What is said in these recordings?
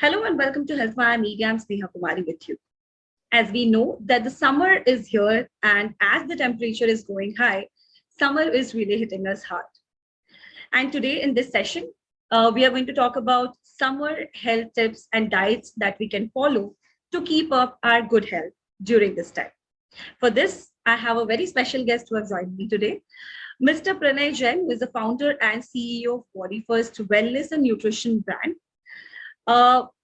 Hello and welcome to Healthfire Media. I'm Sneha Kumari with you. As we know that the summer is here and as the temperature is going high, summer is really hitting us hard. And today in this session, we are going to talk about summer health tips and diets that we can follow to keep up our good health during this time. For this, I have a very special guest who has joined me today, Mr. Pranay Jain, who is the founder and CEO of Bodyfirst Wellness and Nutrition brand.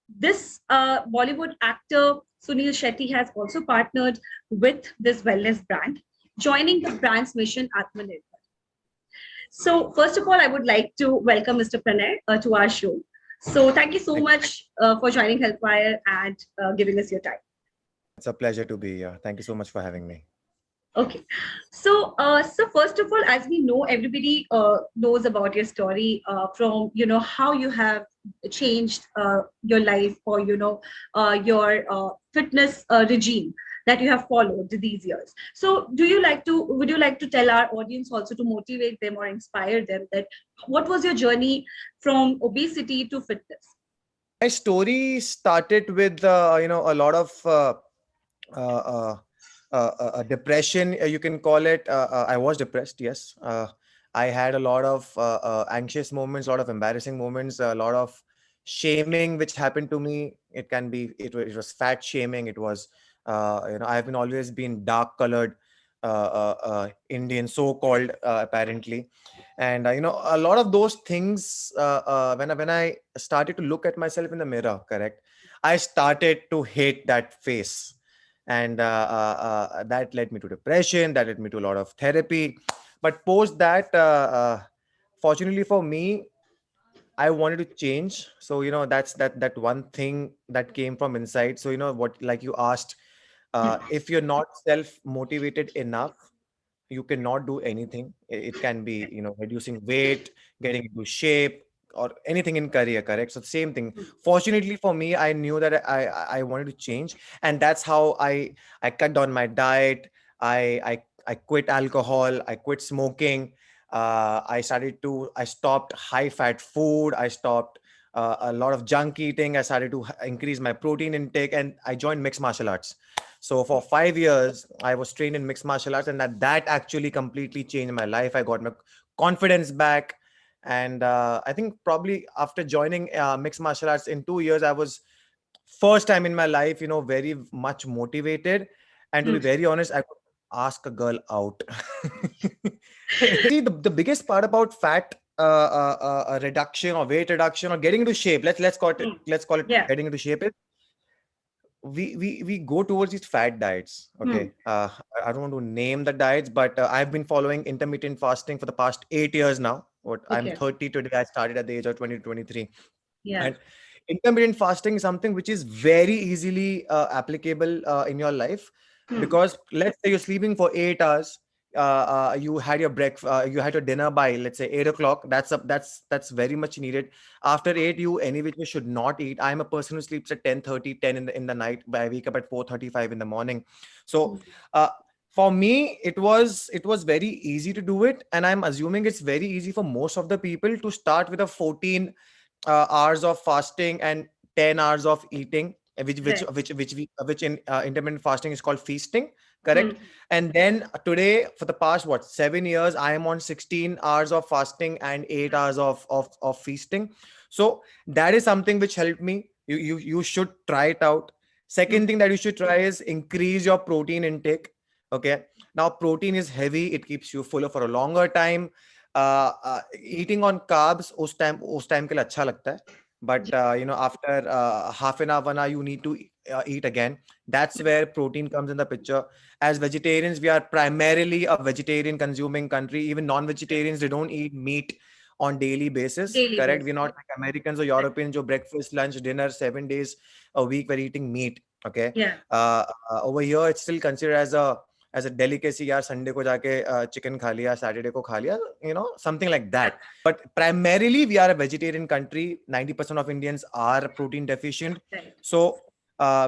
This Bollywood actor Sunil Shetty has also partnered with this wellness brand, joining the brand's mission Atmanirbhar. So, first of all, I would like to welcome Mr. Pranay to our show. So, thank you so Thank you. much for joining Healthwire and giving us your time. It's a pleasure to be here. Thank you so much for having me. Okay, so first of all, as we know, everybody knows about your story from how you have changed your life or your fitness regime that you have followed these years. So, would you like to tell our audience also to motivate them or inspire them that what was your journey from obesity to fitness? My story started with a lot of uh, uh, depression. You can call it. I was depressed. Yes. I had a lot of anxious moments, a lot of embarrassing moments, a lot of shaming which happened to me. It can be. It was fat shaming. It was. I've been always been dark colored Indian, so called apparently, and a lot of those things. When I started to look at myself in the mirror, correct, I started to hate that face, and that led me to depression. That led me to a lot of therapy. But post that, fortunately for me, I wanted to change. So that's that one thing that came from inside. So what, like you asked, if you're not self motivated enough, you cannot do anything. It can be reducing weight, getting into shape, or anything in career, correct? So same thing. Fortunately for me, I knew that I wanted to change, and that's how I cut down my diet. I quit alcohol, I quit smoking. I stopped high fat food. I stopped a lot of junk eating. I started to increase my protein intake, and I joined mixed martial arts. So for 5 years, I was trained in mixed martial arts, and that actually completely changed my life. I got my confidence back, and I think probably after joining mixed martial arts in 2 years, I was first time in my life, very much motivated. And to be Hmm. very honest, I could ask a girl out. See, the biggest part about fat reduction or weight reduction or getting into shape. Let's call it Hmm. Yeah. getting into shape. We go towards these fat diets. Hmm. Okay, I don't want to name the diets, but I've been following intermittent fasting for the past 8 years now. What, I'm Okay. 30 today. I started at the age of 20 to 23. Yeah. And intermittent fasting is something which is very easily applicable in your life, Hmm. because let's say you're sleeping for 8 hours. You had your breakfast, you had your dinner by, let's say, 8 o'clock. That's very much needed. After 8, you any which way should not eat. I'm a person who sleeps at 10:30, 10 in the night, but I wake up at 4:35 in the morning. So Hmm. uh, for me, it was very easy to do it, and I'm assuming it's very easy for most of the people to start with a 14 hours of fasting and 10 hours of eating, Right. which in intermittent fasting is called feasting, correct? Hmm. And then today, for the past 7 years, I am on 16 hours of fasting and 8 hours of feasting. So that is something which helped me. You should try it out. Hmm. Second thing that you should try is increase your protein intake. Okay, now protein is heavy, it keeps you fuller for a longer time. Eating on carbs उस time के लिए अच्छा लगता है, but after half an hour, 1 hour, you need to eat again. That's where protein comes in the picture. As vegetarians, we are primarily a vegetarian consuming country. Even non-vegetarians, they don't eat meat on daily basis, Daily correct? basis. We're not like Americans or Europeans who breakfast, lunch, dinner, 7 days a week we're eating meat. Okay, Yeah. over here it's still considered as a delicacy. यार Sunday को जाके chicken खा लिया, Saturday को खा लिया, something like that. But primarily we are a vegetarian country. 90% of Indians are protein deficient. Right. So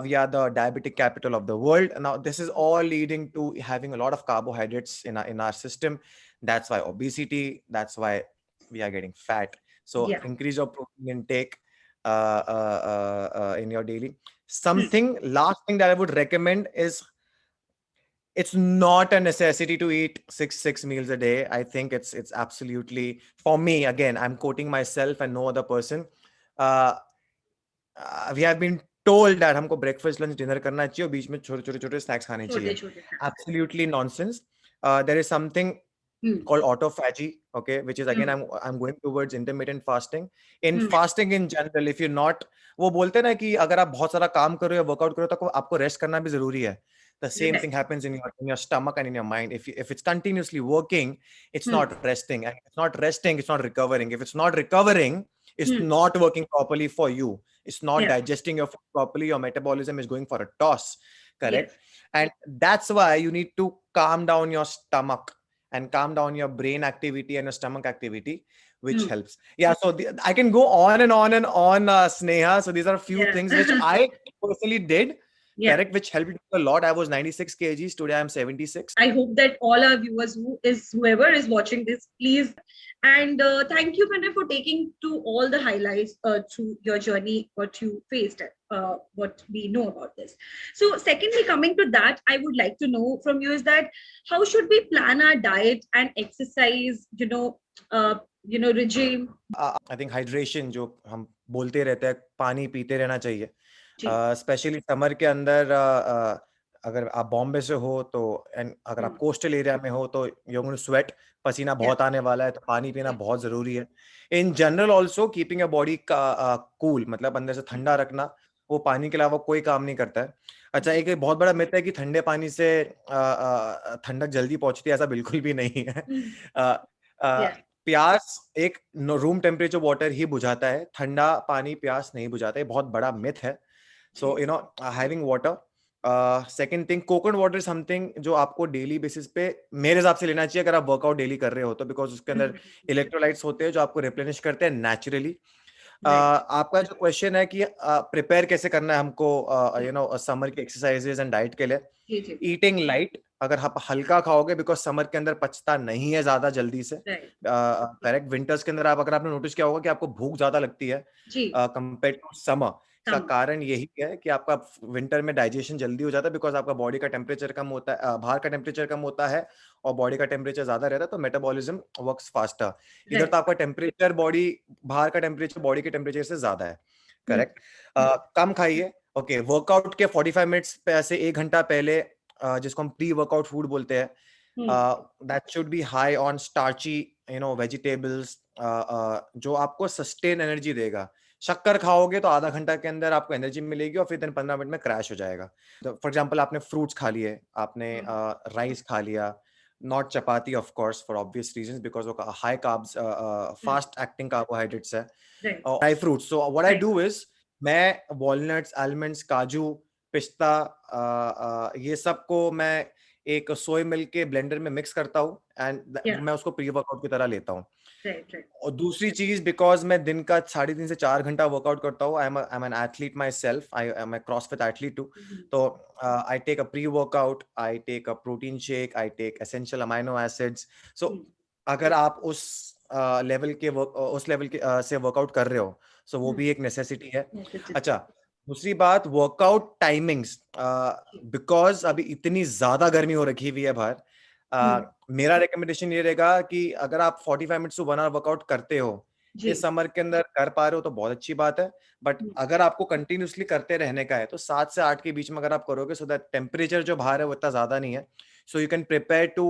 we are the diabetic capital of the world. Now this is all leading to having a lot of carbohydrates in our system. That's why obesity. That's why we are getting fat. So Yeah. increase your protein intake. in your daily. Hmm. Something last thing that I would recommend is it's not a necessity to eat six meals a day. I think it's absolutely, for me, again, I'm quoting myself and no other person. Uh, we have been told that हमको breakfast lunch dinner करना चाहिए और बीच में छोटे छोटे छोटे snacks खाने छोटे चाहिए. छोटे snacks. Absolutely nonsense. There is something Hmm. called autophagy, okay, which is again Hmm. I'm going towards intermittent fasting. In Hmm. fasting in general, if you're not, वो बोलते हैं ना कि अगर आप बहुत सारा काम करो या वर्कआउट करो तो आपको रेस्ट करना भी जरूरी है. The same thing Right. happens in your stomach and in your mind. If it's continuously working, it's Hmm. not resting. And if it's not resting, it's not recovering. If it's not recovering, it's Hmm. not working properly for you. It's not Yeah. digesting your food properly. Your metabolism is going for a toss. Yes. Correct? And that's why you need to calm down your stomach and calm down your brain activity and your stomach activity, which Hmm. helps. Yeah, so I can go on and on and on, Sneha. So these are a few Yeah. things which I personally did, Yeah. correct, which helped me a lot. I was 96 kgs. Today I'm 76. I hope that all our viewers, whoever is watching this, please. And thank you, Pranay, for taking to all the highlights through your journey, what you faced, what we know about this. So, secondly, coming to that, I would like to know from you is that how should we plan our diet and exercise, regime? I think hydration जो हम बोलते रहते हैं, पानी पीते रहना चाहिए. जी. Specially summer के अंदर, अगर आप बॉम्बे से हो तो, एंड अगर आप Hmm. कोस्टल एरिया में हो तो यू गोइंग टू स्वेट, पसीना Yeah. बहुत आने वाला है, तो पानी पीना Yeah. बहुत जरूरी है. In general also keeping your body का कूल, मतलब अंदर से Hmm. ठंडा रखना, वो पानी के अलावा कोई काम नहीं करता है. अच्छा, जी. एक बहुत बड़ा मिथ है कि ठंडे पानी से ठंडक जल्दी पहुंचती है. ऐसा बिल्कुल भी नहीं है. Hmm. अ, अ, Yeah. प्यास एक रूम टेम्परेचर वाटर ही बुझाता है, ठंडा पानी प्यास नहीं बुझाता है. बहुत बड़ा मिथ है. सो जी. Having water. Second thing, coconut water is something जो आपको डेली बेसिस पे मेरे हिसाब से लेना चाहिए अगर आप वर्कआउट डेली कर रहे हो तो, बिकॉज उसके अंदर Hmm. इलेक्ट्रोलाइट्स होते हैं जो आपको रिप्लेनिश करते हैं नेचुरली. Right. आपका जो क्वेश्चन है कि प्रिपेयर कैसे करना है हमको Yeah. समर की एक्सरसाइजेज एंड डाइट के लिए. जी. जी. ईटिंग लाइट, अगर आप हल्का खाओगे, बिकॉज समर के अंदर पचता नहीं है ज्यादा जल्दी से. Right. करेक्ट. विंटर्स के अंदर आप, अगर आपने नोटिस किया होगा कि आपको भूख ज्यादा लगती है जी. Compare to summer. इसका Come. कारण यही है कि आपका विंटर में डाइजेशन जल्दी हो जाता है, बिकॉज आपका बॉडी का टेम्परेचर कम होता है, बाहर का टेम्परेचर कम होता है और बॉडी का टेम्परेचर ज्यादा रहता है, तो मेटाबॉलिज्म वर्क्स फास्टर. इधर Right. तो आपका टेम्परेचर बॉडी, बाहर का टेम्परेचर बॉडी के टेम्परेचर से ज्यादा है. Hmm. करेक्ट. कम खाइए. ओके, वर्कआउट के 45 मिनट्स पे से 1 घंटा पहले, जिसको हम प्री वर्कआउट फूड बोलते हैं, Hmm. That should be high on starchy vegetables, जो आपको सस्टेन एनर्जी देगा. शक्कर खाओगे तो आधा घंटा के अंदर आपको एनर्जी मिलेगी और फिर दिन 15 मिनट में क्रैश हो जाएगा. फॉर एग्जाम्पल, आपने फ्रूट्स खा लिए, आपने Hmm. राइस खा लिया, not chapati of course for obvious reasons, because वो high carbs, Hmm. Fast acting carbohydrates है. Right. Dry fruits. So what I Right. Do is, मैं वॉलनट्स, आलमंड्स, काजू, पिस्ता, ये सब को मैं एक सोया मिल्क के ब्लेंडर में मिक्स करता हूँ एंड Yeah. मैं उसको प्री वर्कआउट की तरह लेता हूँ. Right. Right. और दूसरी चीज, बिकॉज मैं दिन का 3.5 से 4 घंटा वर्कआउट करता हूँ, I am an athlete myself, I am a CrossFit athlete too. Mhm. तो I take a pre workout, I take a protein shake, I take essential amino acids. So Hmm. अगर आप level के उस level के से workout कर रहे हो, सो वो Hmm. भी एक नेसेसिटी है. Necessity. अच्छा, दूसरी बात, वर्कआउट टाइमिंग्स. बिकॉज अभी इतनी ज्यादा गर्मी हो रखी हुई है बाहर, Hmm. मेरा रिकमेंडेशन ये रहेगा कि अगर आप 45 मिनट्स टू 1 आवर वर्कआउट करते हो इस जी. समर के अंदर, कर पा रहे हो तो बहुत अच्छी बात है. But Hmm. अगर आपको कंटिन्यूसली करते रहने का है तो 7 से 8 के बीच में अगर आप करोगे, सो दैट टेम्परेचर जो बाहर है वो इतना ज्यादा नहीं है. So you can prepare to,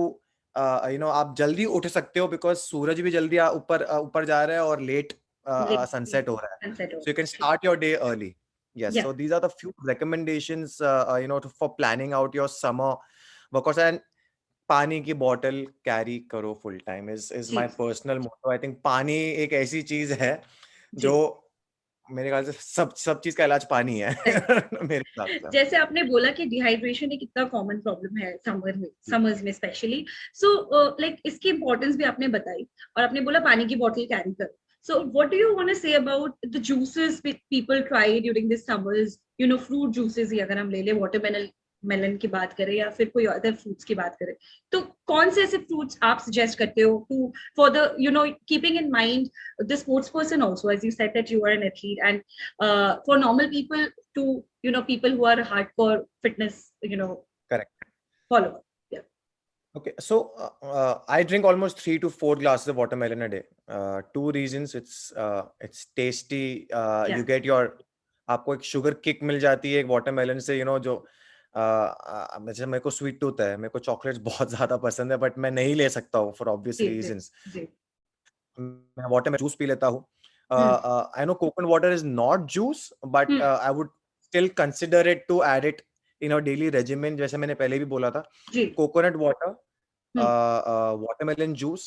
आप जल्दी उठ सकते हो, बिकॉज सूरज भी जल्दी ऊपर ऊपर जा रहा है और लेट Late. सनसेट हो रहा है. Sunset So you can over. start your day early. Yes. Yeah. So these are the few recommendations, for planning out your summer workouts. And पानी की बॉटल कैरी करो फुल टाइम इज जी. My personal motto. I think पानी एक ऐसी चीज है जो, जी. मेरे ख्याल से सब सब चीज का इलाज पानी है. Right. मेरे हिसाब से. जैसे आपने बोला कि डिहाइड्रेशन एक इतना कॉमन प्रॉब्लम है समर्स में स्पेशली. सो लाइक इसकी इंपॉर्टेंस भी आपने बताई और आपने बोला पानी की बोतल कैरी करो. So what do you want to say about the juices which people try during this summers? Fruit juices ही अगर हम ले ले, watermelon मेलन की बात करें या फिर कोई अदर फ्रूट्स की बात करें, तो कौन से ऐसे फ्रूट्स आप सजेस्ट करते हो to for the keeping in mind the sports person also, as you said that you are an athlete, and for normal people to people who are hardcore fitness Correct. follower. Yeah. Okay, so I drink almost 3 to 4 glasses of watermelon a day. Two reasons: it's tasty. Yeah. You get your आपको एक sugar kick मिल जाती है एक watermelon से, जो जैसे मेरे को स्वीट टूथ है, मेरे को चॉकलेट्स बहुत ज्यादा पसंद है, बट मैं नहीं ले सकता हूँ फॉर ऑब्वियस जी जी रीजंस. जी. मैं वाटरमेलन जूस पी लेता हूँ. हम्म I know coconut water is not juice, but hmm. I would still consider it to add it in our daily regimen. जैसे मैंने पहले भी बोला था, जी. कोकोनट वाटर, हम्म वाटरमेलन जूस,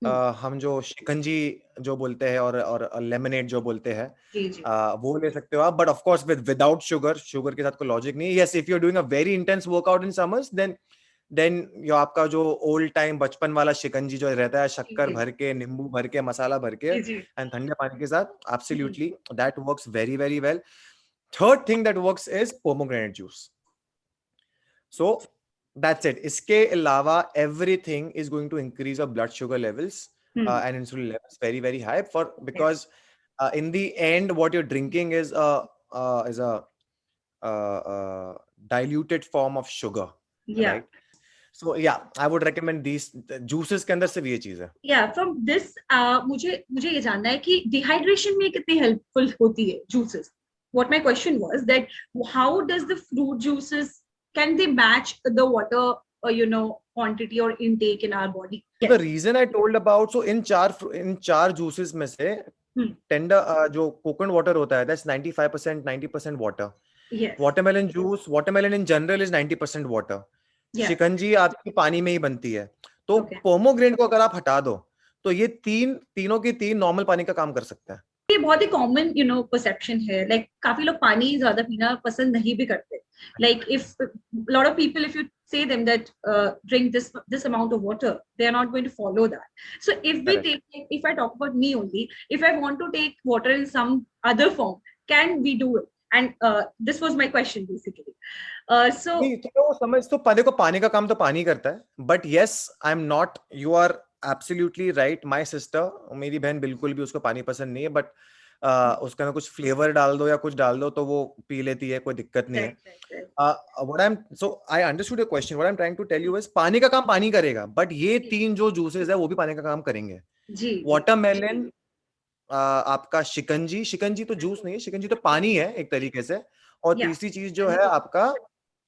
हम्म. हम जो शिकंजी जो बोलते हैं और लेमनेड जो बोलते हैं, जी जी वो ले सकते हो आप, but of course without sugar. Sugar के साथ कोई लॉजिक नहीं है. Yes, if you are doing a very intense workout in summers, then यो आपका जो ओल्ड टाइम बचपन वाला शिकंजी जो रहता है, जी शक्कर जी भर के, नींबू भर के, मसाला भर के जी जी. एंड ठंडे पानी के साथ, absolutely that works very very well. Third thing that works is pomegranate juice. So that's it. इसके अलावा everything is going to increase your blood sugar levels hmm. and insulin levels very very high, for Yes. because in the end what you're drinking is a diluted form of sugar, Yeah. right? So yeah, I would recommend these juices के अंदर सिर्फ ये चीज है. Yeah, from this मुझे मुझे ये जानना है कि डिहाइड्रेशन में कितनी हेल्पफुल होती है juices. What my question was that how does the fruit juices, can they match the water quantity or intake in our body? So the reason I told about, so in चार juices में से Hmm. Tender जो coconut water होता है, that's 95% 90% water. Yes. Watermelon in general is 90% water. Yeah. शिकंजी आपकी पानी में ही बनती है. तो Okay. पोमोग्रेनेट को अगर आप हटा दो, तो ये तीनों की तीन नॉर्मल पानी का काम कर सकता है. ये बहुत ही कॉमन परसेप्शन है, लाइक काफी लोग पानी ज्यादा पीना पसंद नहीं भी करते. Like if lot of people, if you say them that drink this amount of water, they are not going to follow that. So if we Correct. take, if I talk about me only, if I want to take water in some other form, can we do it? And this was my question basically. So नहीं तो समझ, तो देखो पानी का काम तो पानी करता है, but yes I am not, you are absolutely right. My sister, मेरी बहन, बिल्कुल भी उसको पानी पसंद नहीं है, बट उसके अंदर कुछ फ्लेवर डाल दो या कुछ डाल दो तो वो पी लेती है, कोई दिक्कत नहीं है. I understood your question. What I am trying to tell you is, पानी का काम पानी करेगा, बट ये तीन जो जूसेस है वो भी पानी का काम करेंगे. जी वाटरमेलन, आपका शिकंजी तो जूस नहीं है, शिकंजी तो पानी है एक तरीके से. और या तीसरी चीज जो है आपका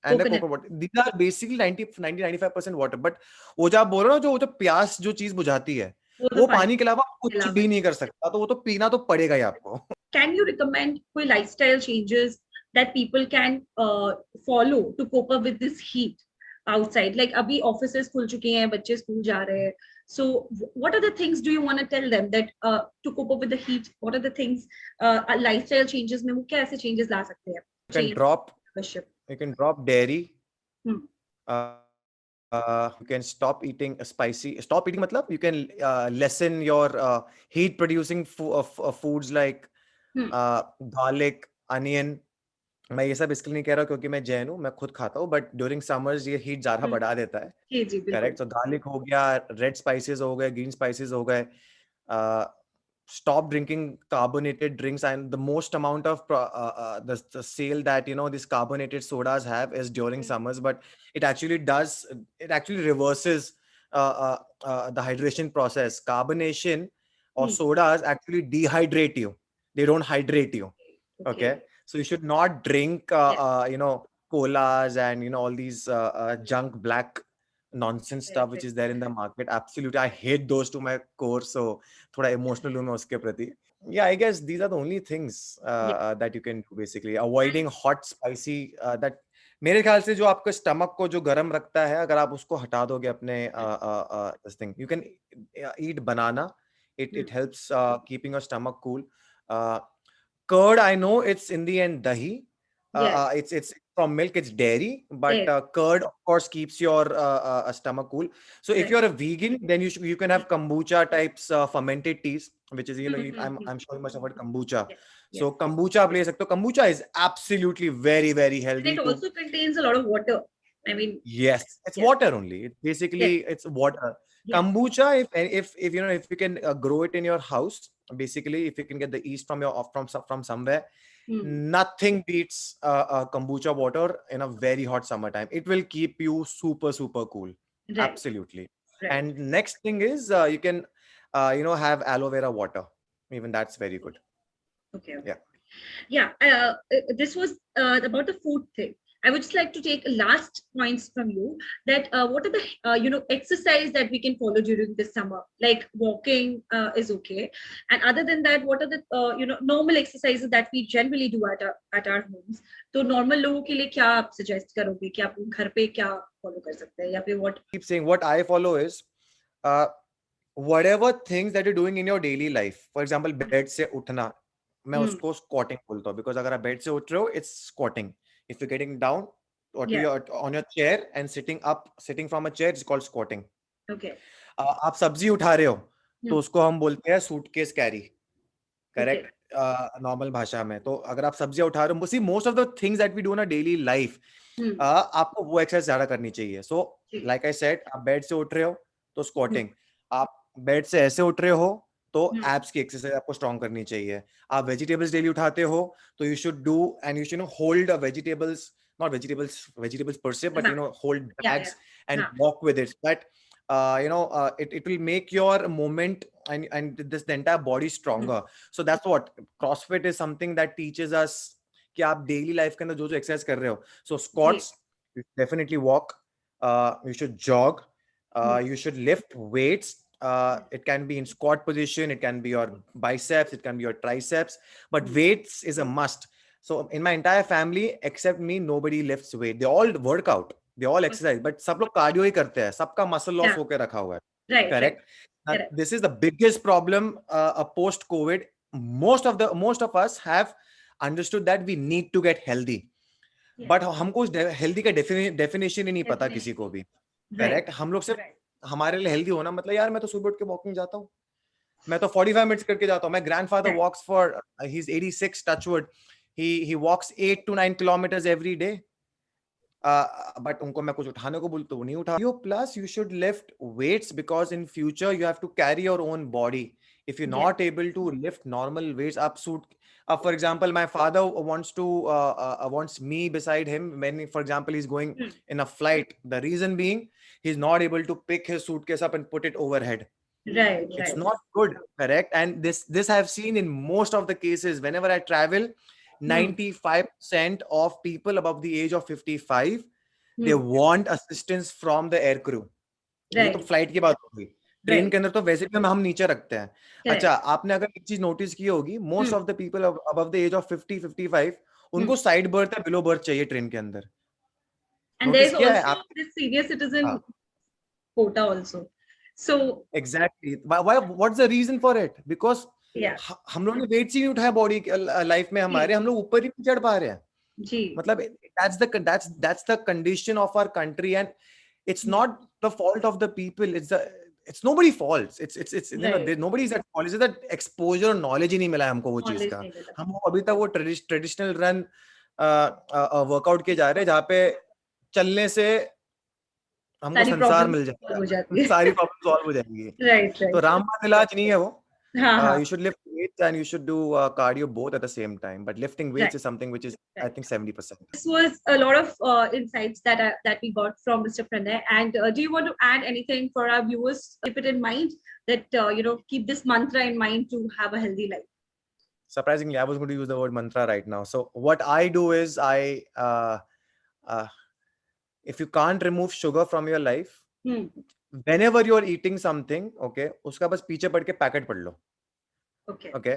and coconut, coconut water, these are basically 90-95% water. But वो जो आप बोल रहे हो, जो प्यास जो चीज बुझाती है, वो तो वो पानी पानी के अलावा के कुछ अलावा. भी नहीं कर सकता, तो वो तो पीना तो पड़ेगा ही आपको. Can you recommend कोई lifestyle changes that people can follow to cope up with this heat outside? Like अभी offices खुल चुके हैं, बच्चे स्कूल जा रहे हैं. So what are the things do you want to tell them that to cope up with the heat? What are the things lifestyle changes में वो क्या ऐसे changes ला सकते हैं? You can drop Change. you can drop dairy. Hmm. You can stop eating spicy. Stop eating मतलब you can lessen your heat producing foods like Hmm. garlic, onion. मैं ये सब इसलिए नहीं कह रहा क्योंकि मैं जैन हूँ, मैं खुद खाता हूँ, बट ड्यूरिंग समर्स ये हीट ज्यादा बढ़ा देता है. जी जी बिल्कुल. करेक्ट. तो गार्लिक हो गया, रेड स्पाइसेस हो गए, ग्रीन स्पाइसेस हो गए. Stop drinking carbonated drinks, and the most amount of the sale that these carbonated sodas have is during summers, but it actually reverses the hydration process. Carbonation or sodas actually dehydrate you, they don't hydrate you. Okay, so you should not drink colas and all these junk black nonsense stuff which is there in the market. Absolutely, I hate those to my core. So थोड़ा emotional हूँ मैं उसके प्रति. Yeah, I guess these are the only things that you can do basically. Avoiding hot, spicy. That मेरे ख्याल से जो आपके स्टमक को जो गर्म रखता है, अगर आप उसको हटा दोगे अपने this thing, you can eat banana. It helps keeping your stomach cool. Curd, I know it's in the end dahi. It's from milk, it's dairy, but curd of course keeps your stomach cool. So if you're a vegan, then you can have kombucha types fermented teas, which is I'm sure you must have heard kombucha. So Yes. kombucha आप ले सकते हो. Kombucha is absolutely very very And healthy it to. also contains a lot of water. I mean, Yes, it's yes, water only. It's yes, basically it's water. yes. Kombucha, if you know if you can grow it in your house, basically if you can get the yeast from your from somewhere, Hmm. nothing beats kombucha water in a very hot summertime. It will keep you super cool. Right, Absolutely. right. And next thing is you can have aloe vera water. Even that's very good. Okay, okay. Yeah. Yeah, this was about the food thing. I would just like to take last points from you that what are the exercise that we can follow during this summer? Like walking is okay, and other than that, what are the normal exercises that we generally do at our homes? तो normal लोगों के लिए क्या आप suggest करोगे कि आप घर पे क्या follow कर सकते हैं या फिर what? Keep saying what I follow is uh, whatever things that you're doing in your daily life. For example, bed से उठना, मैं Hmm. उसको squatting बोलता हूँ because अगर आप bed से उठ रहे हो, it's squatting. If you're getting down or to Yeah. your on your chair and sitting up, sitting from a chair, it's called squatting. Okay. आप सब्जी उठा रहे हो, तो Hmm. उसको हम बोलते हैं suitcase carry. Okay. Correct. Normal भाषा में तो अगर आप सब्जियां उठा रहे हो, see most of the things that we do in a daily life, Hmm. आपको वो एक्सरसाइज ज्यादा करनी चाहिए. सो ठीक. लाइक आई सेड, आप बेड से उठ रहे हो तो Hmm. स्क्वाटिंग. आप बेड से ऐसे उठ रहे हो तो Hmm. एब्स की एक्सरसाइज आपको स्ट्रॉन्ग करनी चाहिए. आप वेजिटेबल्स डेली उठाते हो तो you should do and you should hold vegetables, not vegetables per se, but हाँ. hold Yeah, bags yeah. and हाँ. walk with it. But it will make your movement and this the entire body Hmm. stronger. So that's what CrossFit is, something that teaches us कि आप daily life के अंदर जो जो exercise कर रहे हो. So ji. squats, you definitely walk, you should jog, Hmm. you should lift weights. It can be in squat position, it can be your biceps, it can be your triceps, but Hmm. weights is a must. So in my entire family except me, nobody lifts weight. They all work out, they all Okay. exercise, but सब लोग cardio ही करते हैं. सबका muscle loss Yeah. होके रखा हुआ है. Right, right. Correct. Correct. This is the biggest problem post COVID. Most of us have understood that we need to get healthy, Yeah. but हमको उस हेल्दी का डेफिनेशन ही नहीं पता किसी Definition. को भी. Right. करेक्ट. हम लोग सिर्फ हमारे लिए हेल्दी होना मतलब यार मैं तो सुबह उठ के वॉकिंग जाता हूँ, मैं तो 45 मिनट्स करके जाता हूँ. My grandfather Right. Walks for he is 86 touchwood. He walks 8 to 9 kilometers every day. But उनको मैं कुछ उठाने को बोलता हूँ नहीं उठा. You plus you should lift weights because in future you have to carry your own body. If you're Yeah. not able to lift normal weights, up suit. For example, my father wants me beside him when, for example, he's going Hmm. in a flight. The reason being, he's not able to pick his suitcase up and put it overhead. Right, It's right. not good. Correct. And this I've seen in most of the cases whenever I travel. Hmm. 95% of people above the age of 55, they Hmm. want assistance from the air crew. ये तो Right. Flight की बात होगी. Train Right. के अंदर तो वैसे भी हम नीचे रखते हैं. अच्छा, Correct. आपने अगर एक चीज नोटिस की होगी, Hmm. Most of the people above the age of 50-55, Hmm. उनको साइड बर्थ या बिलो बर्थ चाहिए ट्रेन के अंदर. And नोटिस there's किया है also आप? this senior citizen हाँ, quota also. So exactly. What's the reason for it? Because yeah. हम लोग ने वेट्स ही नहीं उठाया बॉडी लाइफ में जी. हमारे. हम लोग ऊपर ही नहीं चढ़ पा रहे हैं. जी. मतलब that's the condition of our country, and it's Hmm. not the fault of the people. It's nobody faults. It's Right. nobody's at fault. It's that exposure और knowledge ही नहीं मिला है हमको वो चीज Knowledge का. नहीं मिला. हम अभी तक वो ट्रेडिशनल रन वर्कआउट के जा रहे हैं जहाँ पे चलने से हमको सारी संसार प्रॉब्लम्स मिल सॉल्व जाएगा. हो जाती है. सारी प्रॉब्लम सॉल्व हो जाएंगी. Right, तो right. रामबाण इलाज नहीं है वो. हाँ, हाँ. You should lift weights and you should do cardio both at the same time. But lifting weights Right, is something which is, I right. think, 70%. This was a lot of insights that we got from Mr. Pranay. And do you want to add anything for our viewers? Keep it in mind that keep this mantra in mind to have a healthy life. Surprisingly, I was going to use the word mantra right now. So what I do is uh, if you can't remove sugar from your life, Hmm. whenever you're eating something, okay, उसका बस पीछे पढ़ के packet पढ़ लो. Okay. Okay,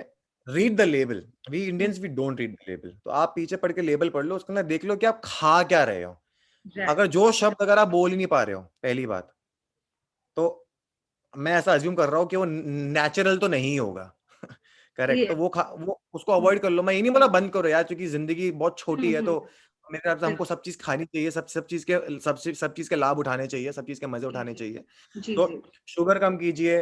read the label. We Indians, we don't read the label. तो आप पीछे पढ़ के लेबल पढ़ लो, उसके अंदर देख लो कि आप खा क्या रहे हो. Right. अगर जो शब्द अगर आप बोल ही नहीं पा रहे हो, पहली बात तो मैं ऐसा अज्यूम कर रहा हूँ कि वो नेचुरल तो नहीं होगा. करेक्ट. तो Yeah. वो उसको अवॉइड कर लो. मैं ये नहीं बोला बंद करो यार, क्योंकि जिंदगी बहुत छोटी है. Hmm. तो मेरे ख्याल से हमको सब चीज खानी चाहिए, सब चीज के लाभ उठाने चाहिए, सब चीज के मजे उठाने चाहिए. जी, तो जी. शुगर कम कीजिए,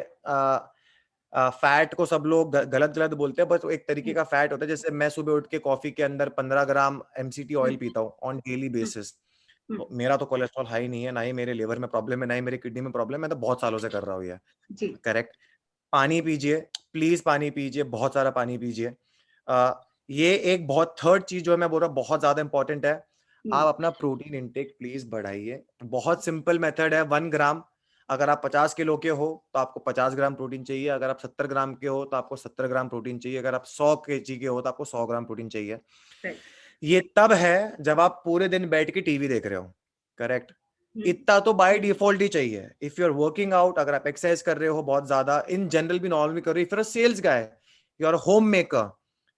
फैट को सब लोग गलत गलत बोलते हैं, बस एक तरीके का फैट होता है. जैसे मैं सुबह उठ के कॉफी के अंदर 15 ग्राम MCT ऑयल पीता हूँ ऑन डेली बेसिस. तो मेरा तो कोलेस्ट्रॉल हाई नहीं है, ना ही मेरे लिवर में प्रॉब्लम है, ना ही मेरे किडनी में प्रॉब्लम है. मैं तो बहुत सालों से कर रहा हूँ ये. करेक्ट. पानी पीजिए, प्लीज पानी पीजिए, बहुत सारा पानी पीजिए. ये एक बहुत थर्ड चीज जो है मैं बोल रहा हूँ बहुत ज्यादा इंपॉर्टेंट है. आप अपना प्रोटीन इंटेक प्लीज बढ़ाइए. बहुत सिंपल मेथड है. 1 ग्राम. अगर आप 50 किलो के हो तो आपको 50 ग्राम प्रोटीन चाहिए. अगर आप 70 ग्राम के हो तो आपको 70 ग्राम प्रोटीन चाहिए. अगर आप 100 kg के हो तो आपको 100 ग्राम प्रोटीन चाहिए. ये तब है जब आप पूरे दिन बैठ के टीवी देख रहे हो. करेक्ट. इतना तो बाय डिफॉल्ट ही चाहिए. If you are working out, अगर आप एक्सरसाइज कर रहे हो बहुत ज्यादा, इन जनरल भी नॉर्मली कर रहे हो, if you are sales guy, you are home maker,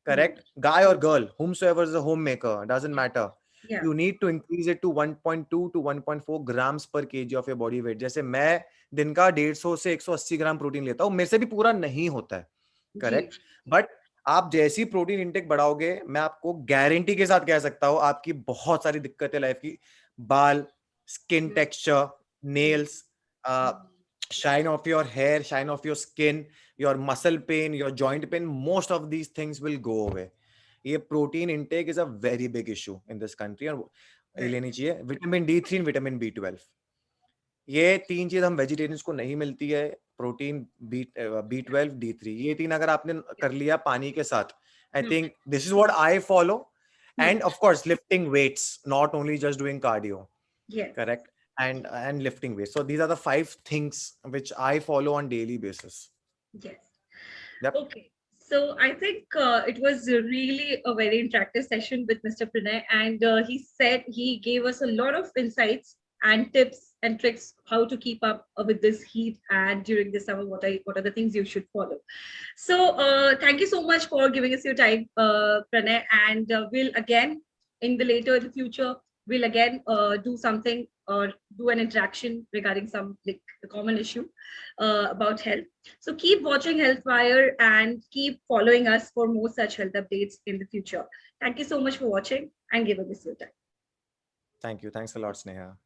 correct, guy और girl, whomsoever is a homemaker, doesn't matter, you need to increase it to 1.2 to 1.4 grams per kg of your body weight. जैसे मैं दिन का 150 से 180 gram protein लेता हूँ, मेरे से भी पूरा नहीं होता है. करेक्ट. बट आप जैसी प्रोटीन इंटेक बढ़ाओगे, मैं आपको गारंटी के साथ कह सकता हूँ, आपकी बहुत सारी दिक्कतें लाइफ की, बाल, skin texture, nails, shine of your hair, shine of your skin, your muscle pain, your joint pain, most of these things will go away. ये protein intake is a very big issue in this country. और ये लेनी चाहिए. Vitamin D3 और vitamin B12, ये 3 चीज हम vegetarians को नहीं मिलती है. प्रोटीन, B12, D3, ये 3 अगर आपने कर लिया पानी के साथ, I think this is what I follow. And of course, lifting weights, not only just doing cardio. Correct. And lifting weights. So these are the 5 things which I follow on daily basis. Yep. Okay. So I think it was really a very interactive session with Mr. Pranay, and he gave us a lot of insights and tips and tricks how to keep up with this heat, and during the summer, what are the things you should follow. So thank you so much for giving us your time, Pranay, and we'll again in the future we'll again do something or do an interaction regarding some like common issue about health. So keep watching Healthwire and keep following us for more such health updates in the future. Thank you so much for watching and giving us your time. Thank you. Thanks a lot, Sneha.